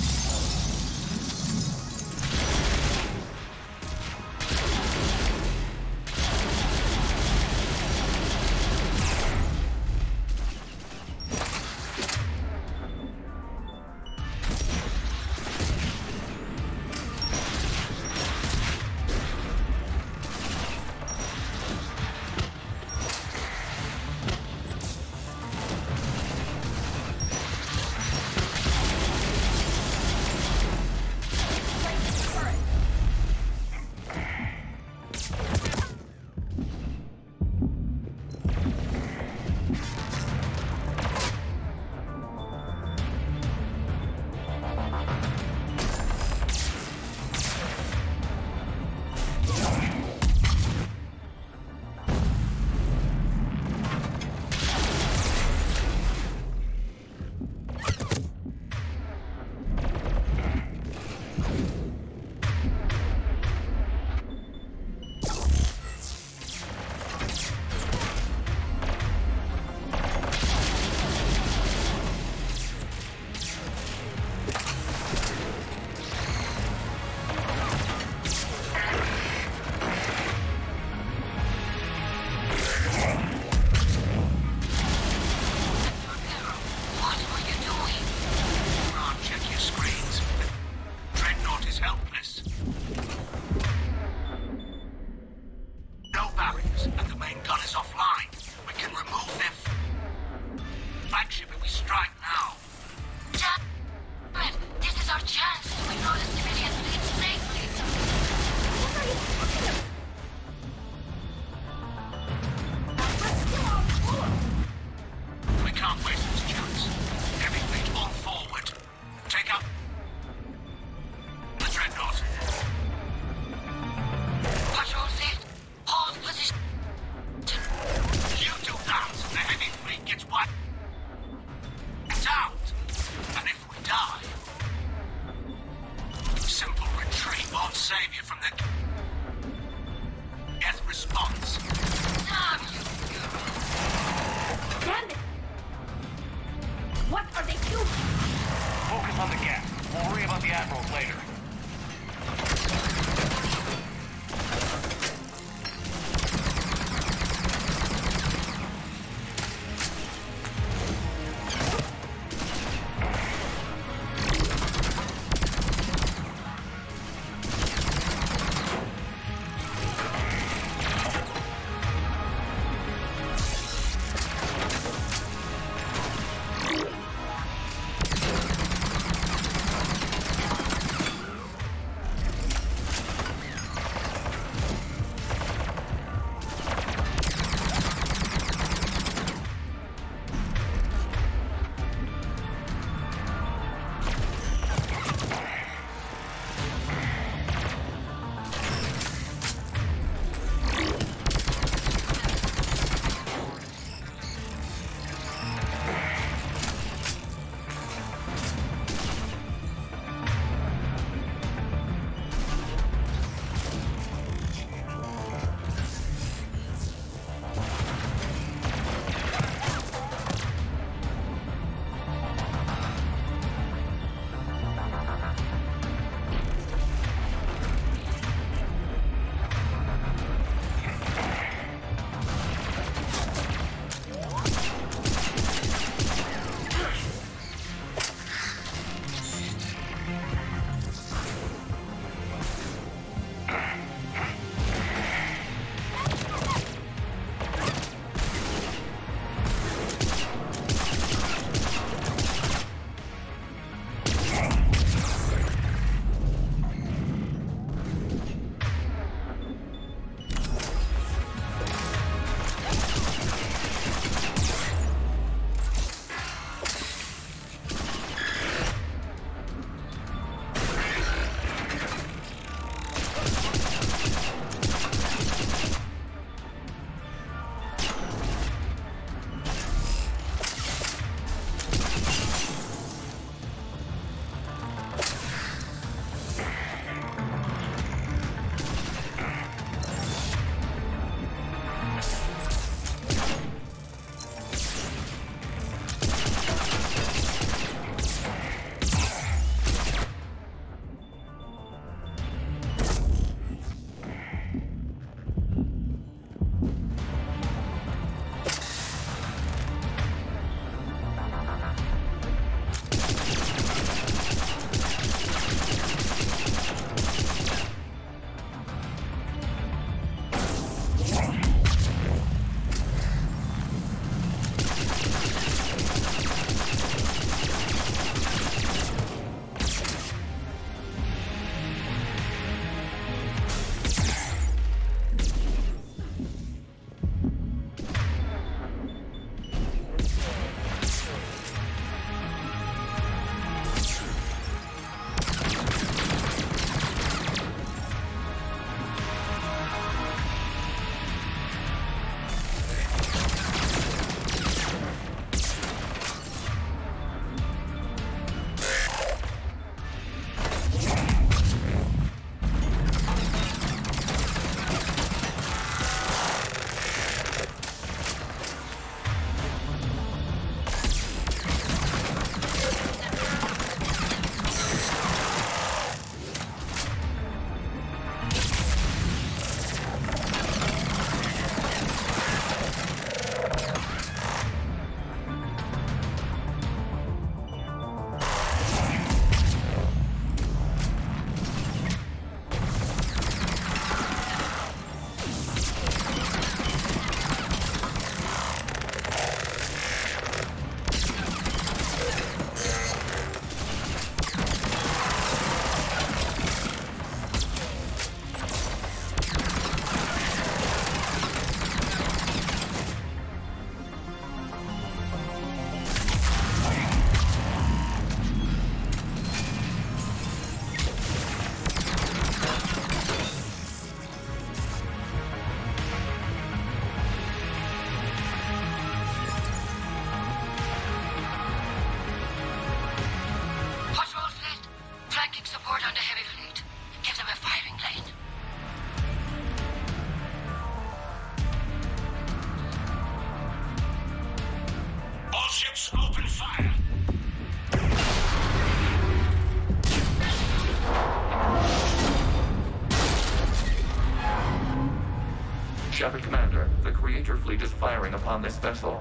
Shepard Commander, the Creator fleet is firing upon this vessel.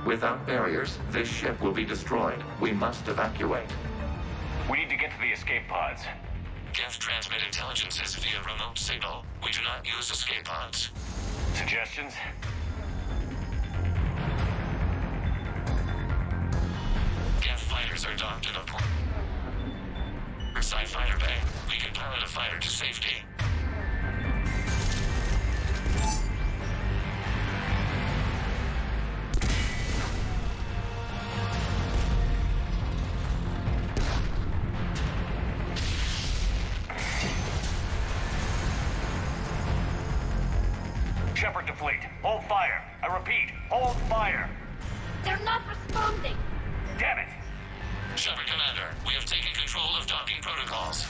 Without barriers, this ship will be destroyed. We must evacuate. We need to get to the escape pods. Geth transmit intelligences via remote signal. We do not use escape pods. Suggestions? Geth fighters are docked in a port side fighter bay. We can pilot a fighter to safety. Shepard to fleet. Hold fire. I repeat, hold fire. They're not responding. Damn it. Shepard Commander, we have taken control of docking protocols.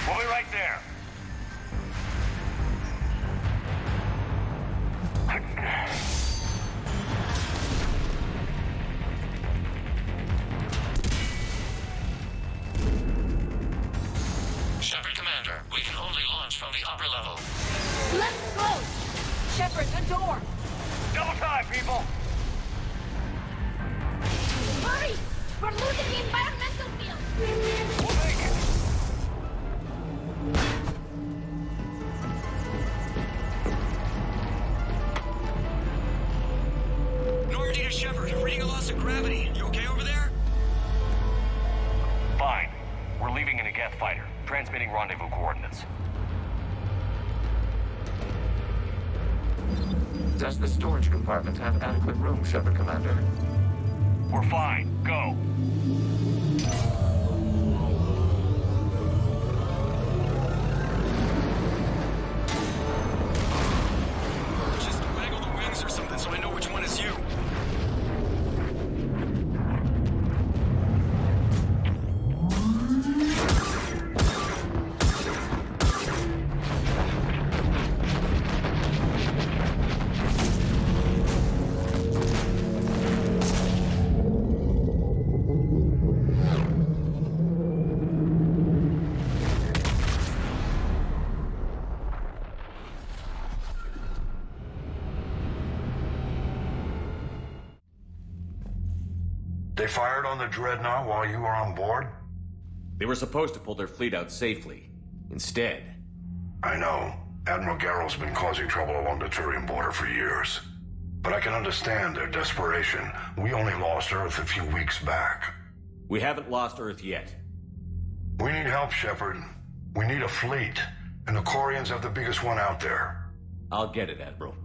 We'll be right there. Shepard Commander, we can only launch from the upper level. Let's go! Shepard, the door! Double time, people! Hurry! We're losing the environmental field! We'll make it! Normandy to Shepard, reading a loss of gravity. You okay over there? Fine. We're leaving in a Geth fighter, transmitting rendezvous coordinates. Does the storage compartment have adequate room, Shepard Commander? We're fine. Go. Just waggle the wings or something so I know which one is you. They fired on the Dreadnought while you were on board? They were supposed to pull their fleet out safely. Instead... I know. Admiral Garrow's been causing trouble along the Turian border for years. But I can understand their desperation. We only lost Earth a few weeks back. We haven't lost Earth yet. We need help, Shepard. We need a fleet. And the Quarians have the biggest one out there. I'll get it, Admiral.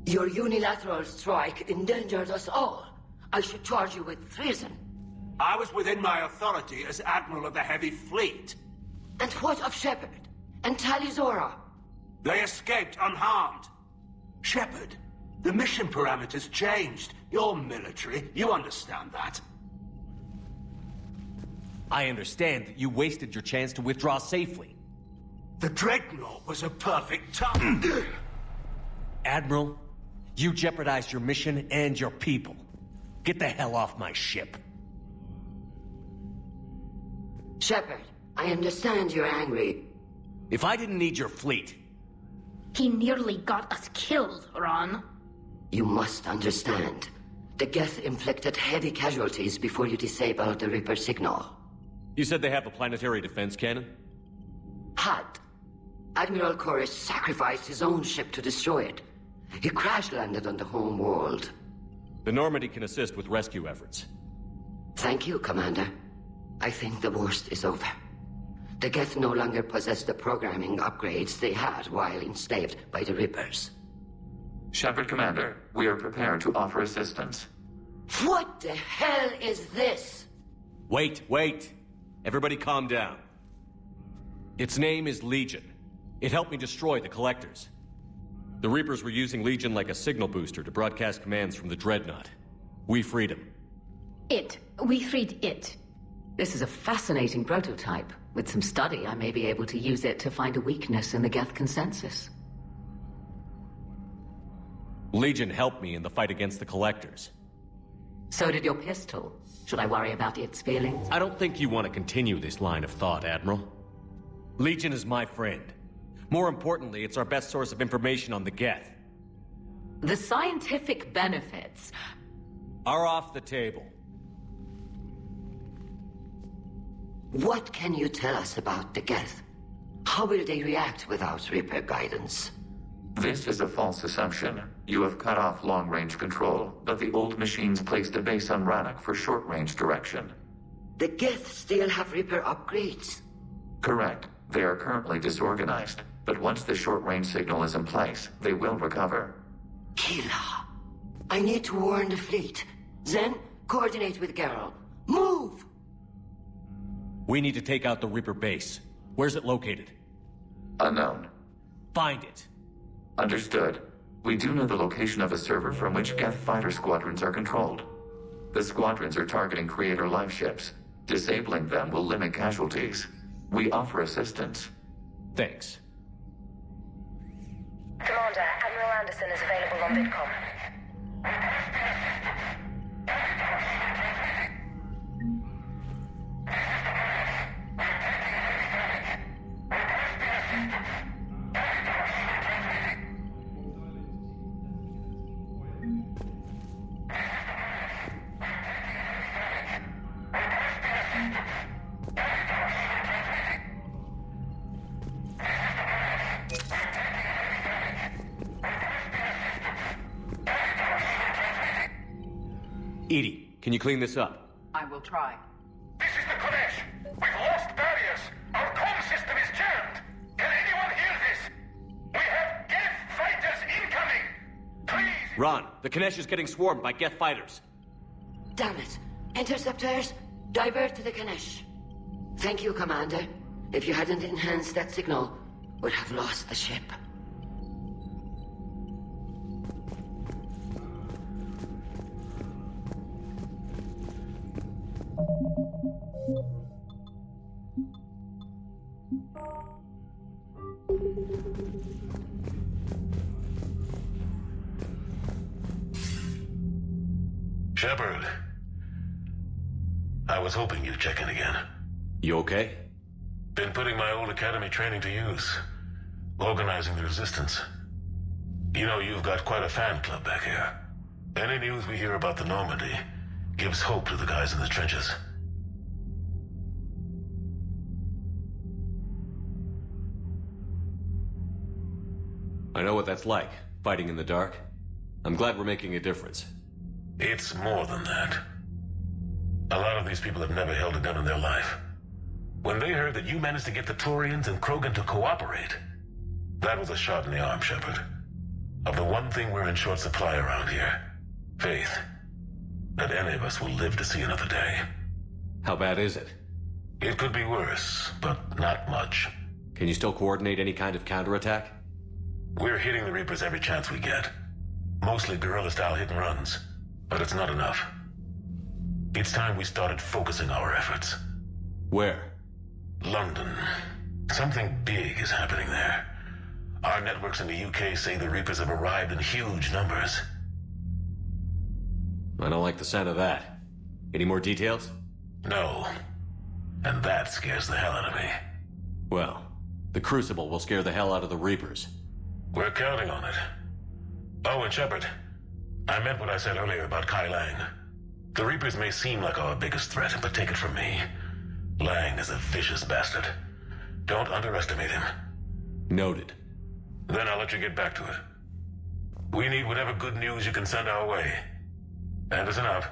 Your unilateral strike endangered us all. I should charge you with treason. I was within my authority as Admiral of the Heavy Fleet. And what of Shepard? And Talizora? They escaped unharmed. Shepard, the mission parameters changed. You're military. You understand that. I understand that you wasted your chance to withdraw safely. The Dreadnought was a perfect time. Admiral, you jeopardized your mission and your people. Get the hell off my ship. Shepard, I understand you're angry. If I didn't need your fleet... He nearly got us killed, Ron. You must understand. The Geth inflicted heavy casualties before you disabled the Reaper signal. You said they have a planetary defense cannon? Had. Admiral Chorus sacrificed his own ship to destroy it. He crash-landed on the home world. The Normandy can assist with rescue efforts. Thank you, Commander. I think the worst is over. The Geth no longer possess the programming upgrades they had while enslaved by the Reapers. Shepard Commander, we are prepared to offer assistance. What the hell is this? Wait. Everybody calm down. Its name is Legion. It helped me destroy the Collectors. The Reapers were using Legion like a signal booster to broadcast commands from the Dreadnought. We freed him. We freed it. This is a fascinating prototype. With some study, I may be able to use it to find a weakness in the Geth consensus. Legion helped me in the fight against the Collectors. So did your pistol. Should I worry about its feelings? I don't think you want to continue this line of thought, Admiral. Legion is my friend. More importantly, it's our best source of information on the Geth. The scientific benefits are off the table. What can you tell us about the Geth? How will they react without Reaper guidance? This is a false assumption. You have cut off long-range control, but the old machines placed a base on Rannoch for short-range direction. The Geth still have Reaper upgrades? Correct. They are currently disorganized, but once the short-range signal is in place, they will recover. Kila, I need to warn the fleet. Then, coordinate with Geralt. Move! We need to take out the Reaper base. Where's it located? Unknown. Find it. Understood. We do know the location of a server from which Geth fighter squadrons are controlled. The squadrons are targeting Creator life ships. Disabling them will limit casualties. We offer assistance. Thanks. Commander, Admiral Anderson is available on VidCom. Edie, can you clean this up? I will try. This is the Kodesh. We've lost barriers. Our comm system is jammed. Can anyone hear this? We have Geth fighters incoming. Please. Ron, the Kinesh is getting swarmed by Geth fighters. Damn it. Interceptors, divert to the Ganesh. Thank you, Commander. If you hadn't enhanced that signal, we'd have lost the ship. Shepard. I was hoping you'd check in again. You okay? Been putting my old academy training to use. Organizing the resistance. You know, you've got quite a fan club back here. Any news we hear about the Normandy gives hope to the guys in the trenches. I know what that's like, fighting in the dark. I'm glad we're making a difference. It's more than that. A lot of these people have never held a gun in their life. When they heard that you managed to get the Turians and Krogan to cooperate, that was a shot in the arm, Shepard. Of the one thing we're in short supply around here, faith. That any of us will live to see another day. How bad is it? It could be worse, but not much. Can you still coordinate any kind of counterattack? We're hitting the Reapers every chance we get. Mostly guerrilla-style hit-and-runs, but it's not enough. It's time we started focusing our efforts. Where? London. Something big is happening there. Our networks in the UK say the Reapers have arrived in huge numbers. I don't like the sound of that. Any more details? No. And that scares the hell out of me. Well, the Crucible will scare the hell out of the Reapers. We're counting on it. Oh, and Shepard, I meant what I said earlier about Kai Lang. The Reapers may seem like our biggest threat, but take it from me. Lang is a vicious bastard. Don't underestimate him. Noted. Then I'll let you get back to it. We need whatever good news you can send our way. Anderson out.